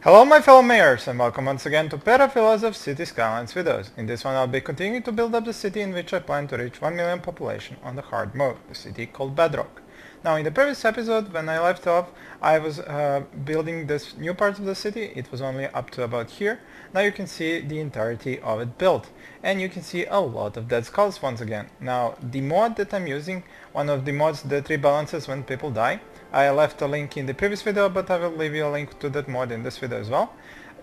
Hello my fellow mayors and welcome once again to Perafilozof City Skylines videos. In this one I'll be continuing to build up the city in which I plan to reach 1 million population on the hard mode, the city called Bedrock. Now in the previous episode when I left off I was building this new part of the city. It was only up to about here. Now you can see the entirety of it built and you can see a lot of dead skulls once again. Now the mod that I'm using, one of the mods that rebalances when people die, I left a link in the previous video, but I will leave you a link to that mod in this video as well.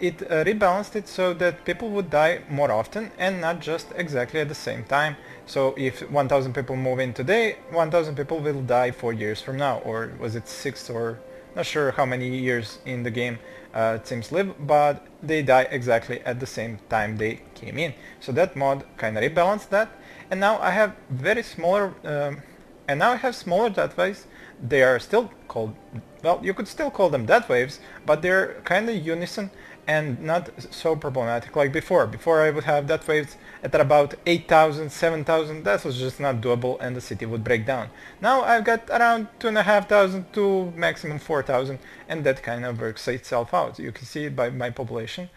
It rebalanced it so that people would die more often and not just exactly at the same time. So if 1000 people move in today, 1000 people will die 4 years from now, or was it 6 or not sure how many years in the game Cims live, but they die exactly at the same time they came in. So that mod kind of rebalanced that, and now I have smaller death waves. They are still called, well, you could still call them death waves, but they're kind of unison and not so problematic like before. Before I would have death waves at about 8,000, 7,000, that was just not doable and the city would break down. Now I've got around 2,500 to maximum 4,000 and that kind of works itself out. You can see it by my population.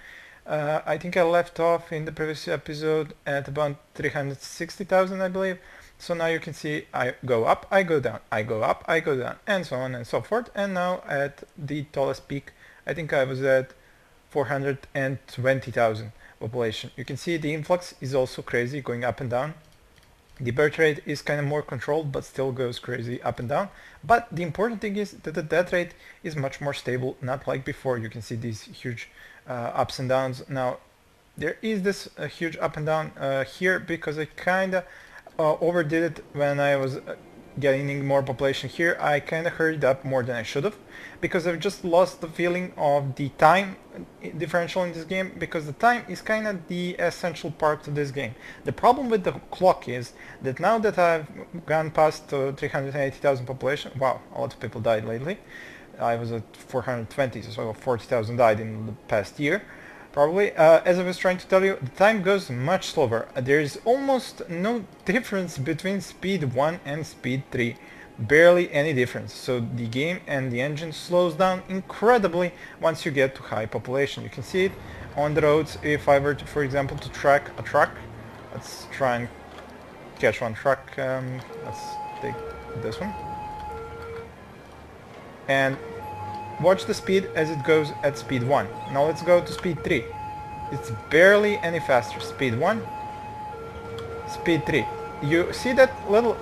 I think I left off in the previous episode at about 360,000 I believe. So now you can see I go up, I go down, I go up, I go down, and so on and so forth. And now at the tallest peak, I think I was at 420,000 population. You can see the influx is also crazy, going up and down. The birth rate is kind of more controlled, but still goes crazy up and down. But the important thing is that the death rate is much more stable, not like before. You can see these huge ups and downs. Now, there is this huge up and down here because I kind of overdid it when I was gaining more population here. I kind of hurried up more than I should have because I've just lost the feeling of the time differential in this game, because the time is kind of the essential part of this game. The problem with the clock is that now that I've gone past 380,000 population, wow, a lot of people died lately. I was at 420, so 40,000 died in the past year. Probably, as I was trying to tell you, the time goes much slower. There is almost no difference between speed 1 and speed 3. Barely any difference. So the game and the engine slows down incredibly once you get to high population. You can see it on the roads. If I were to, for example, to track a truck, let's try and catch one truck. Let's take this one. And watch the speed as it goes at speed 1. Now let's go to speed 3. It's barely any faster. Speed 1, speed 3. You see that little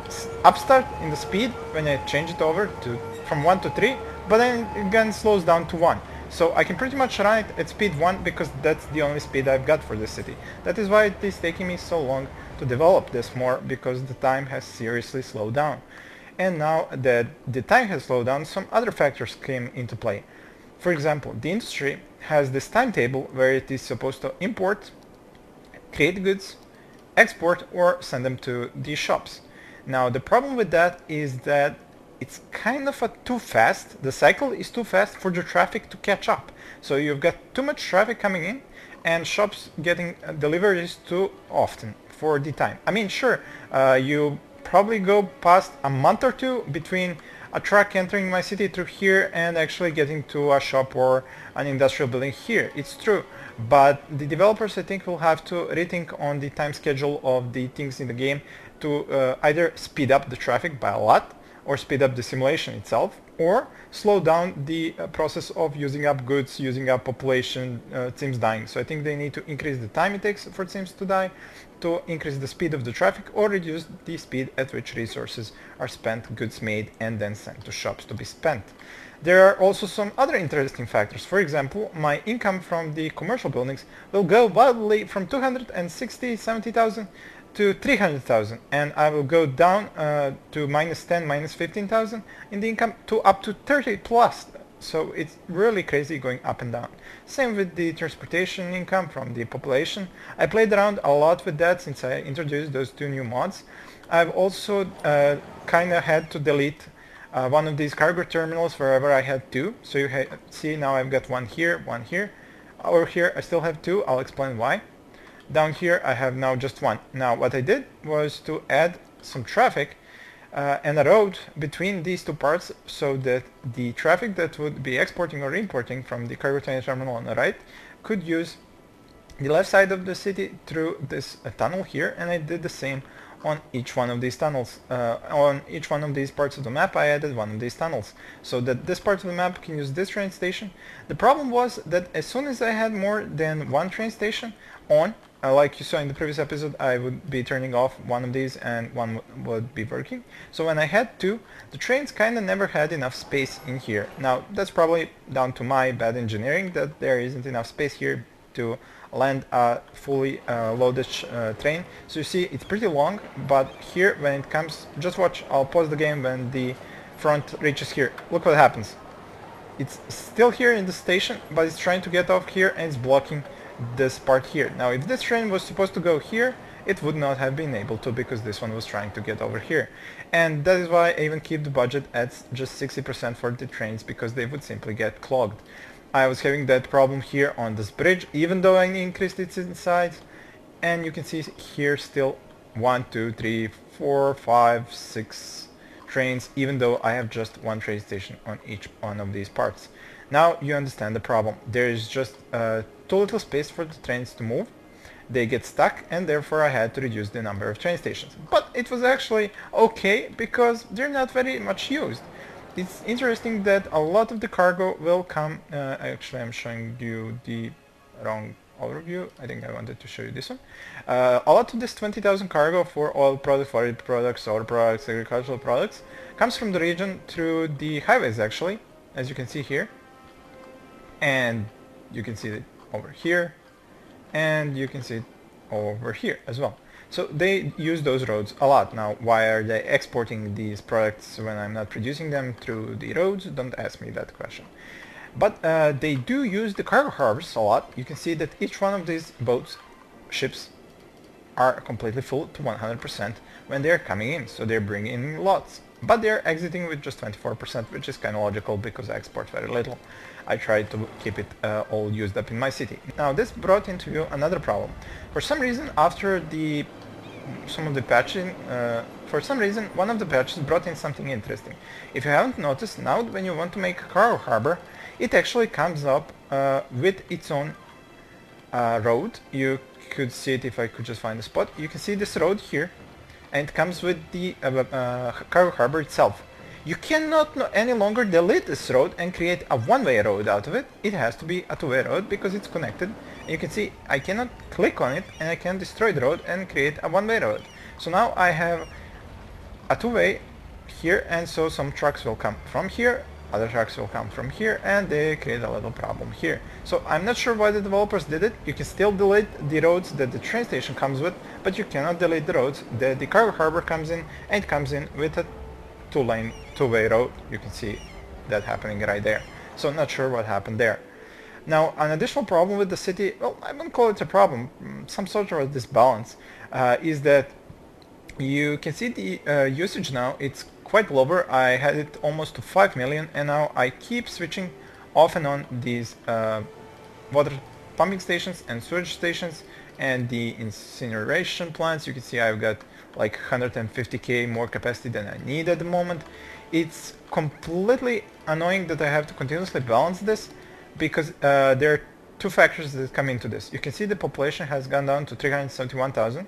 upstart in the speed when I change it over to from 1 to 3, but then again slows down to 1. So I can pretty much run it at speed 1 because that's the only speed I've got for this city. That is why it is taking me so long to develop this more, because the time has seriously slowed down. And now that the time has slowed down, some other factors came into play. For example, the industry has this timetable where it is supposed to import, create goods, export, or send them to the shops. Now the problem with that is that it's kind of too fast. The cycle is too fast for the traffic to catch up. So you've got too much traffic coming in and shops getting deliveries too often for the time. I mean, sure, you probably go past a month or two between a truck entering my city through here and actually getting to a shop or an industrial building here. It's true, but the developers I think will have to rethink on the time schedule of the things in the game to either speed up the traffic by a lot or speed up the simulation itself, or slow down the process of using up goods, using up population, Cims dying. So I think they need to increase the time it takes for Cims to die, to increase the speed of the traffic, or reduce the speed at which resources are spent, goods made, and then sent to shops to be spent. There are also some other interesting factors. For example, my income from the commercial buildings will go wildly from 270,000 to 300,000, and I will go down to minus 10, minus 15,000 in the income to up to 30 plus. So it's really crazy going up and down. Same with the transportation income from the population. I played around a lot with that since I introduced those two new mods. I've also kind of had to delete one of these cargo terminals wherever I had two. So you see now I've got one here, one here. Over here I still have two. I'll explain why. Down here I have now just one. Now what I did was to add some traffic and a road between these two parts so that the traffic that would be exporting or importing from the cargo train terminal on the right could use the left side of the city through this tunnel here, and I did the same on each one of these tunnels. On each one of these parts of the map I added one of these tunnels so that this part of the map can use this train station. The problem was that as soon as I had more than one train station on, like you saw in the previous episode, I would be turning off one of these and one would be working. So when I had two, the trains kinda never had enough space in here. Now that's probably down to my bad engineering that there isn't enough space here to land a fully loaded train. So you see it's pretty long, but here when it comes, just watch, I'll pause the game when the front reaches here. Look what happens. It's still here in the station, but it's trying to get off here and it's blocking this part here. Now if this train was supposed to go here, it would not have been able to because this one was trying to get over here. And that is why I even keep the budget at just 60% for the trains, because they would simply get clogged. I was having that problem here on this bridge, even though I increased its size, and you can see here still 1, 2, 3, 4, 5, 6 trains, even though I have just one train station on each one of these parts. Now you understand the problem. There is just too little space for the trains to move. They get stuck, and therefore I had to reduce the number of train stations. But it was actually okay because they're not very much used. It's interesting that a lot of the cargo will come, actually I'm showing you the wrong overview, I think I wanted to show you this one. A lot of this 20,000 cargo for oil products, forest products, solar products, agricultural products comes from the region through the highways actually, as you can see here. And you can see it over here, and you can see it over here as well. So they use those roads a lot. Now why are they exporting these products when I'm not producing them through the roads? Don't ask me that question. But they do use the cargo harbors a lot. You can see that each one of these boats, ships, are completely full to 100% when they're coming in, so they're bringing in lots. But they're exiting with just 24%, which is kind of logical because I export very little. I try to keep it all used up in my city. Now this brought into view another problem. For some reason, after some of the patching, for some reason one of the patches brought in something interesting. If you haven't noticed, now when you want to make a cargo harbor, it actually comes up with its own road. You could see it if I could just find a spot. You can see this road here, and it comes with the cargo harbor itself. You cannot any longer delete this road and create a one-way road out of it. It has to be a two-way road because it's connected. You can see I cannot click on it and I can destroy the road and create a one-way road. So now I have a two-way here, and so some trucks will come from here, other trucks will come from here, and they create a little problem here. So I'm not sure why the developers did it. You can still delete the roads that the train station comes with, but you cannot delete the roads that the cargo harbor comes in, and it comes in with a two-way road. You can see that happening right there. So not sure what happened there. Now an additional problem with the city, well, I wouldn't call it a problem, some sort of a disbalance, is that you can see the usage now, it's quite lower. I had it almost to 5 million, and now I keep switching off and on these water pumping stations and sewage stations and the incineration plants. You can see I've got like 150k more capacity than I need at the moment. It's completely annoying that I have to continuously balance this because there are two factors that come into this. You can see the population has gone down to 371,000.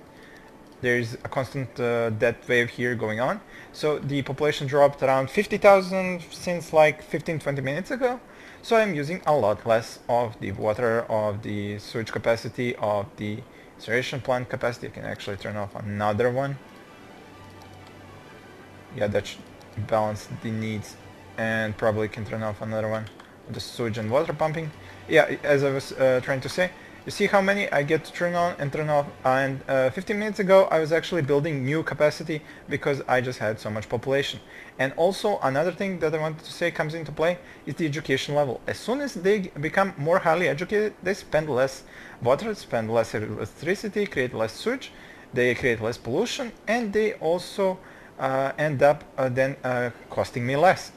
There is a constant death wave here going on. So the population dropped around 50,000 since like 15-20 minutes ago. So I'm using a lot less of the water, of the sewage capacity, of the incineration plant capacity. I can actually turn off another one. Yeah, that should balance the needs, and probably can turn off another one, the sewage and water pumping. Yeah, as I was trying to say, you see how many I get to turn on and turn off, and 15 minutes ago I was actually building new capacity because I just had so much population. And also another thing that I wanted to say comes into play is the education level. As soon as they become more highly educated, they spend less water, spend less electricity, create less sewage, they create less pollution, and they also end up then costing me less,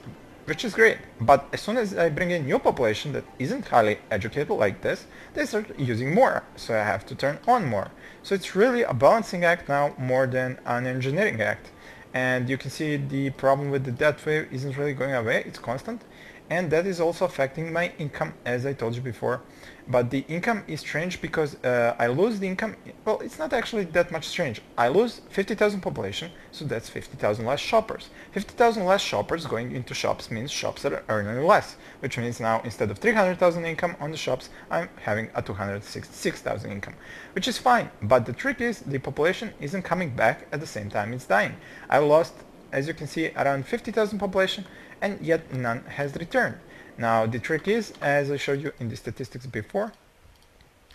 which is great. But as soon as I bring in new population that isn't highly educated like this, they start using more, so I have to turn on more. So it's really a balancing act now more than an engineering act. and you can see the problem with the debt wave isn't really going away, it's constant, and that is also affecting my income, as I told you before. But the income is strange because I lose the income. Well, it's not actually that much strange. I lose 50,000 population, so that's 50,000 less shoppers. 50,000 less shoppers going into shops means shops that are earning less, which means now instead of 300,000 income on the shops, I'm having a 266,000 income, which is fine. But the trick is the population isn't coming back at the same time it's dying. I lost, as you can see, around 50,000 population, and yet none has returned. Now the trick is, as I showed you in the statistics before,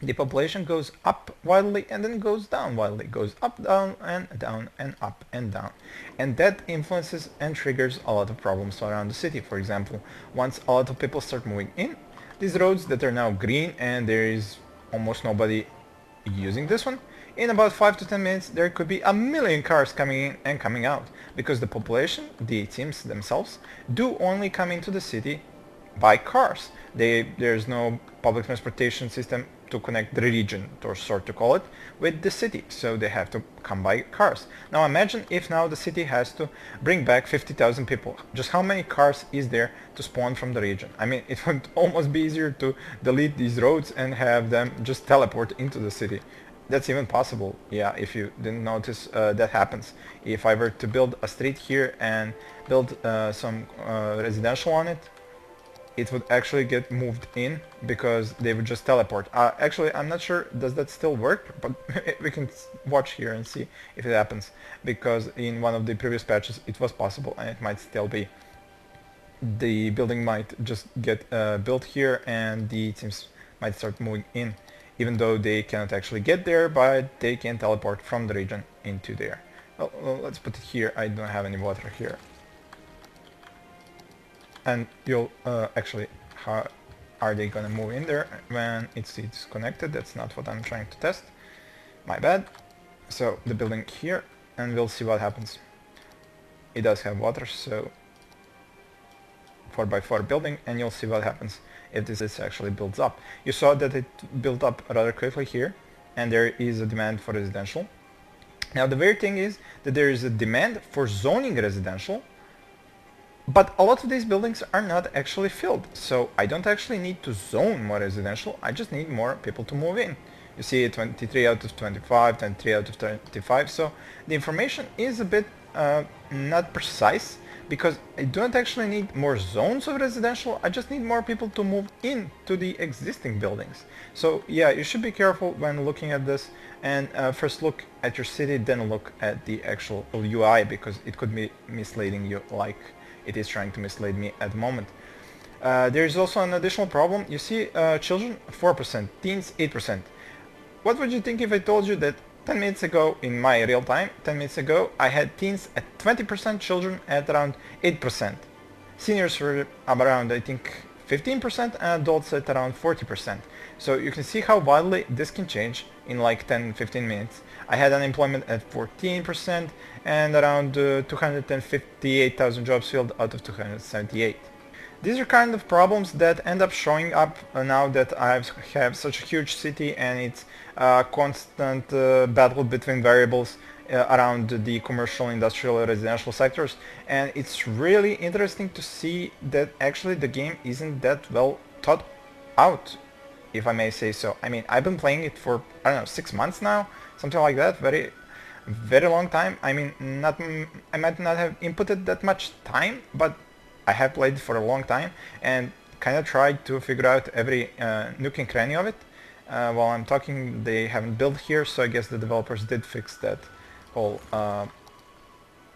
the population goes up wildly and then goes down wildly, goes up, down and up and down. And that influences and triggers a lot of problems around the city. For example, once a lot of people start moving in, these roads that are now green and there is almost nobody using this one, in about 5 to 10 minutes there could be a million cars coming in and coming out, because the population, the teams themselves, do only come into the city by cars. There's no public transportation system to connect the region, or sort to call it, with the city, so they have to come by cars. Now imagine if now the city has to bring back 50,000 people. Just how many cars is there to spawn from the region? I mean, it would almost be easier to delete these roads and have them just teleport into the city. That's even possible, yeah, if you didn't notice, that happens. If I were to build a street here and build some residential on it, it would actually get moved in because they would just teleport. Actually, I'm not sure does that still work, but we can watch here and see if it happens, because in one of the previous patches it was possible, and it might still be. The building might just get built here and the teams might start moving in, even though they cannot actually get there, but they can teleport from the region into there. Well, let's put it here. I don't have any water here. And you'll actually, how are they gonna move in there when it's connected? That's not what I'm trying to test. My bad. So the building here, and we'll see what happens. It does have water, so 4x4 building, and you'll see what happens if this actually builds up. You saw that it built up rather quickly here, and there is a demand for residential. Now the weird thing is that there is a demand for zoning residential, but a lot of these buildings are not actually filled, so I don't actually need to zone more residential, I just need more people to move in. You see 23 out of 25, 23 out of 25, so the information is a bit not precise, because I don't actually need more zones of residential, I just need more people to move in to the existing buildings. So yeah, you should be careful when looking at this, and first look at your city, then look at the actual UI, because it could be misleading you like it is trying to mislead me at the moment. There is also an additional problem. You see children 4%, teens 8%. What would you think if I told you that 10 minutes ago, in my real time, 10 minutes ago, I had teens at 20%, children at around 8%. Seniors were around, I think, 15%, and adults at around 40%. So you can see how wildly this can change in like 10-15 minutes. I had unemployment at 14% and around 258,000 jobs filled out of 278. These are kind of problems that end up showing up now that I have such a huge city, and it's a constant battle between variables around the commercial, industrial, residential sectors, and it's really interesting to see that actually the game isn't that well thought out, if I may say so. I mean, I've been playing it for, I don't know, 6 months now, something like that, very long time. I mean, I might not have inputted that much time, but I have played it for a long time and kind of tried to figure out every nook and cranny of it. While I'm talking, they haven't built here, so I guess the developers did fix that whole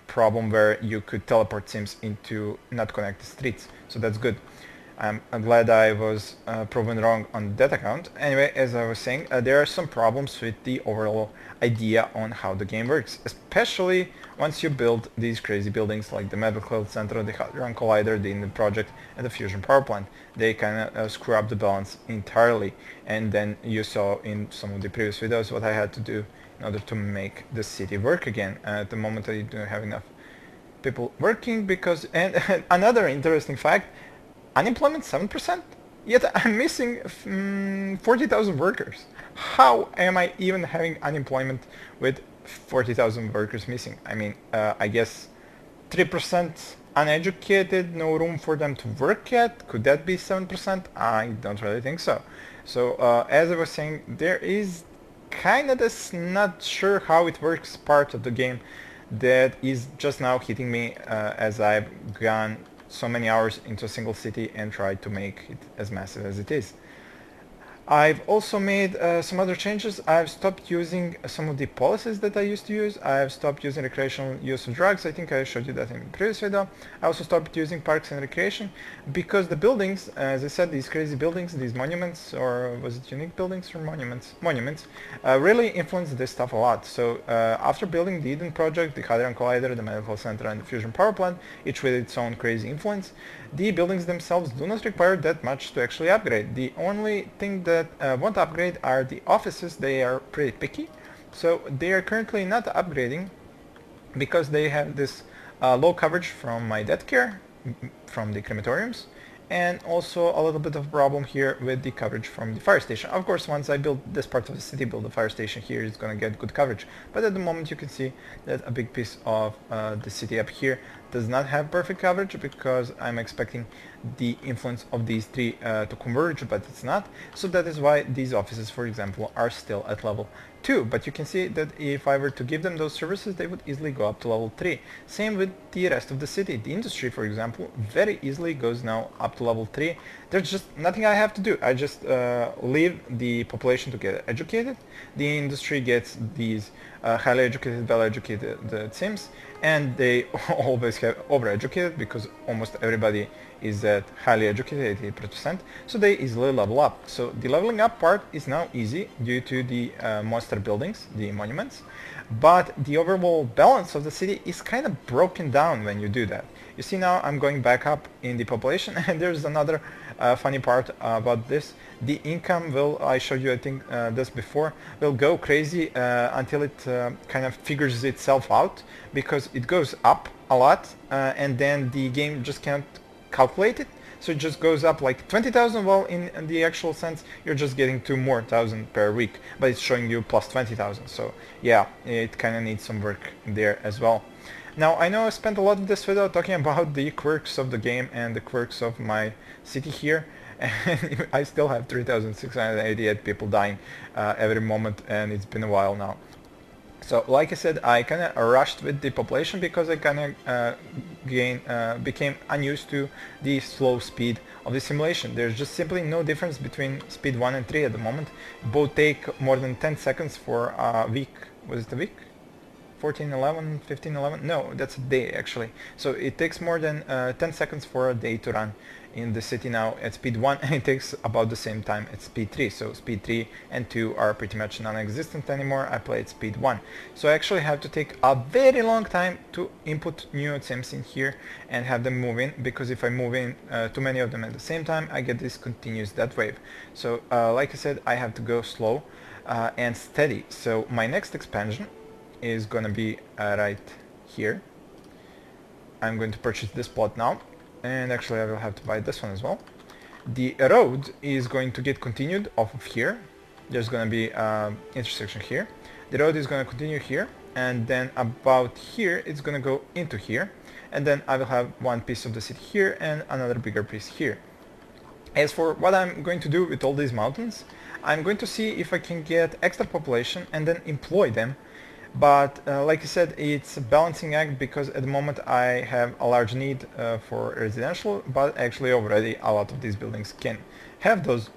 problem where you could teleport Sims into not connected streets, so that's good. I'm glad I was proven wrong on that account. Anyway, as I was saying, there are some problems with the overall idea on how the game works, especially once you build these crazy buildings like the Medical Center, the Hadron Collider, the Indian Project, and the Fusion Power Plant. They kind of screw up the balance entirely, and then you saw in some of the previous videos what I had to do in order to make the city work again. At the moment I don't have enough people working because, and another interesting fact, unemployment 7%, yet I'm missing 40,000 workers. How am I even having unemployment with 40,000 workers missing. I mean, I guess 3% uneducated, no room for them to work yet. Could that be 7%? I don't really think so. So as I was saying, there is kind of this not sure how it works part of the game that is just now hitting me as I've gone so many hours into a single city and tried to make it as massive as it is. I've also made some other changes. I've stopped using some of the policies that I used to use. I've stopped using recreational use of drugs. I think I showed you that in the previous video. I also stopped using parks and recreation because the buildings, as I said, these crazy buildings, these monuments, or was it unique buildings or monuments? Monuments, really influence this stuff a lot. So after building the Eden project, the Hadron Collider, the Medical Center, and the Fusion Power Plant, each with its own crazy influence, the buildings themselves do not require that much to actually upgrade. The only thing that won't upgrade are the offices. They are pretty picky, so they are currently not upgrading because they have this low coverage from my death care, from the crematoriums, and also a little bit of a problem here with the coverage from the fire station. Of course, once I build this part of the city, build the fire station here, it's gonna get good coverage. But at the moment you can see that a big piece of the city up here does not have perfect coverage because I'm expecting the influence of these three to converge, but it's not. So that is why these offices, for example, are still at level 2. But you can see that if I were to give them those services, they would easily go up to level 3. Same with the rest of the city. The industry, for example, very easily goes now up to level 3. There's just nothing I have to do. I just leave the population to get educated. The industry gets these highly educated, well-educated Cims, and they always have over-educated because almost everybody is at highly educated, 80%, so they easily level up. So the leveling up part is now easy due to the monster buildings, the monuments, but the overall balance of the city is kind of broken down when you do that. You see now I'm going back up in the population, and there's another funny part about this. The income will, I showed you I think this before, will go crazy until it kind of figures itself out, because it goes up a lot and then the game just can't calculate it, so it just goes up like 20,000, while in the actual sense you're just getting 2 more thousand per week, but it's showing you plus 20,000. So yeah, it kind of needs some work there as well. Now I know I spent a lot of this video talking about the quirks of the game and the quirks of my city here, and I still have 3,688 people dying every moment, and it's been a while now. So like I said, I kind of rushed with the population because I kind of became unused to the slow speed of the simulation. There's just simply no difference between speed 1 and 3 at the moment. Both take more than 10 seconds for a week. Was it a week? 14:11, 15:11? No, that's a day actually. So it takes more than 10 seconds for a day to run in the city now at speed 1, and it takes about the same time at speed 3. So speed 3 and 2 are pretty much non-existent anymore. I play at speed 1. So I actually have to take a very long time to input new Cims in here and have them move in, because if I move in too many of them at the same time, I get this continuous death wave. So like I said, I have to go slow and steady. So my next expansion is gonna be right here. I'm going to purchase this plot now, and actually I will have to buy this one as well. The road is going to get continued off of here. There's gonna be intersection here. The road is gonna continue here, and then about here it's gonna go into here, and then I will have one piece of the city here and another bigger piece here. As for what I'm going to do with all these mountains, I'm going to see if I can get extra population and then employ them. But like I said, it's a balancing act, because at the moment I have a large need for residential, but actually already a lot of these buildings can have those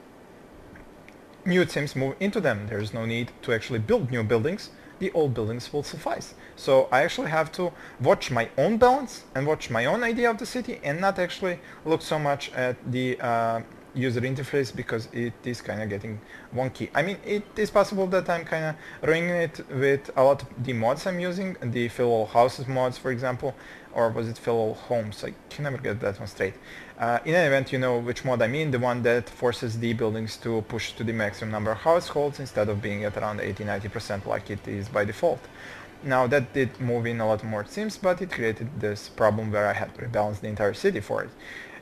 new Cims move into them. There's no need to actually build new buildings. The old buildings will suffice. So I actually have to watch my own balance and watch my own idea of the city, and not actually look so much at the user interface, because it is kind of getting wonky. I mean, it is possible that I'm kind of ruining it with a lot of the mods I'm using, the fill all houses mods, for example, or was it fill all homes? I can never get that one straight. In any event, you know which mod I mean, the one that forces the buildings to push to the maximum number of households instead of being at around 80-90% like it is by default. Now that did move in a lot more Cims, but it created this problem where I had to rebalance the entire city for it.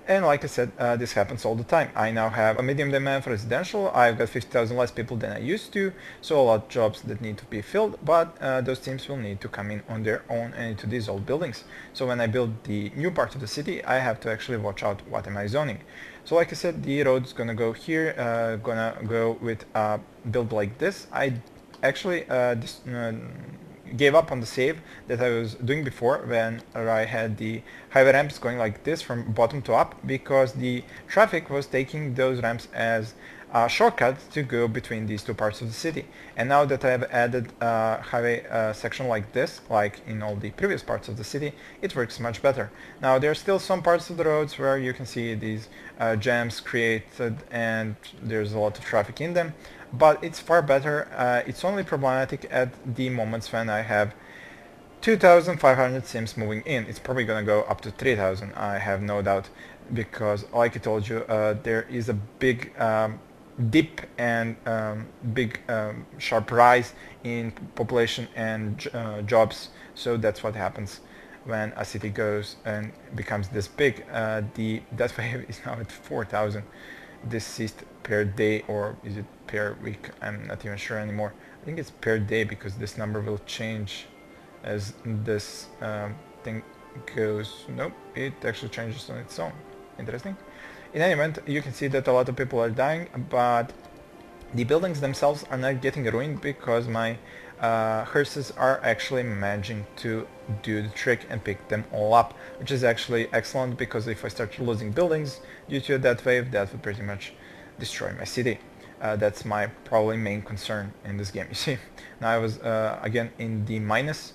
And like I said, this happens all the time. I now have a medium demand for residential. I've got 50,000 less people than I used to, so a lot of jobs that need to be filled, but those teams will need to come in on their own and into these old buildings. So when I build the new part of the city, I have to actually watch out what am I zoning. So like I said, the road's gonna go here, gonna go with a build like this. I actually gave up on the save that I was doing before when I had the highway ramps going like this from bottom to up, because the traffic was taking those ramps as a shortcut to go between these two parts of the city. And now that I have added a highway section like this, like in all the previous parts of the city, it works much better. Now there are still some parts of the roads where you can see these jams created and there's a lot of traffic in them, but it's far better. It's only problematic at the moments when I have 2,500 Cims moving in. It's probably gonna go up to 3,000, I have no doubt, because like I told you, there is a big dip and big sharp rise in population and jobs. So that's what happens when a city goes and becomes this big. The death wave is now at 4,000 deceased per day, or is it per week? I'm not even sure anymore. I think it's per day, because this number will change as this thing goes. Nope, it actually changes on its own. Interesting. In any event, you can see that a lot of people are dying, but the buildings themselves are not getting ruined because my hearses are actually managing to do the trick and pick them all up, which is actually excellent, because if I start losing buildings due to that wave, that would pretty much destroy my city. That's my probably main concern in this game. You see, now I was again in the minus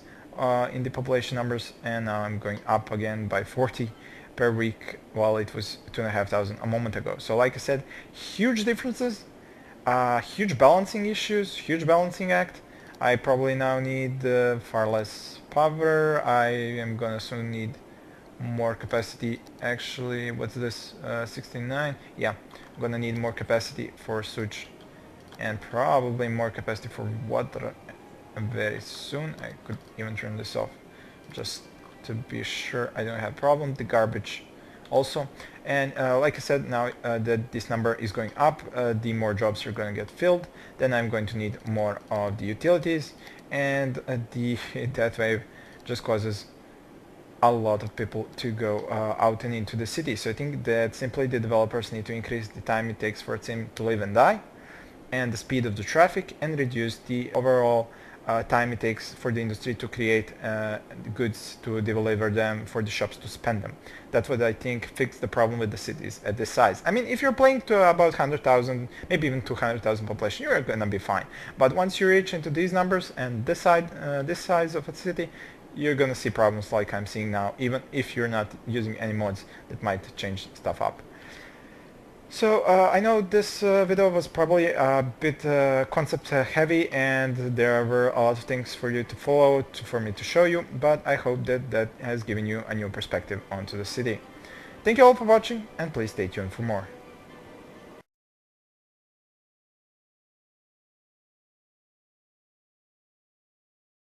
in the population numbers, and now I'm going up again by 40 per week, while it was 2,500 a moment ago. So like I said, huge differences, huge balancing issues, huge balancing act. I probably now need far less power. I am gonna soon need more capacity. Actually, what's this, 69? Yeah, I'm gonna need more capacity for sewage, and probably more capacity for water very soon. I could even turn this off just to be sure I don't have a problem. The garbage also. And like I said, now that this number is going up, the more jobs are going to get filled, then I'm going to need more of the utilities, and the that wave just causes a lot of people to go out and into the city. So I think that simply the developers need to increase the time it takes for a team to live and die, and the speed of the traffic, and reduce the overall time it takes for the industry to create goods, to deliver them, for the shops to spend them. That's what I think fixed the problem with the cities at this size. I mean, if you're playing to about 100,000, maybe even 200,000 population, you're gonna be fine. But once you reach into these numbers and this size of a city, you're gonna see problems like I'm seeing now, even if you're not using any mods that might change stuff up. So I know this video was probably a bit concept heavy, and there were a lot of things for you to follow, for me to show you, but I hope that that has given you a new perspective onto the city. Thank you all for watching, and please stay tuned for more.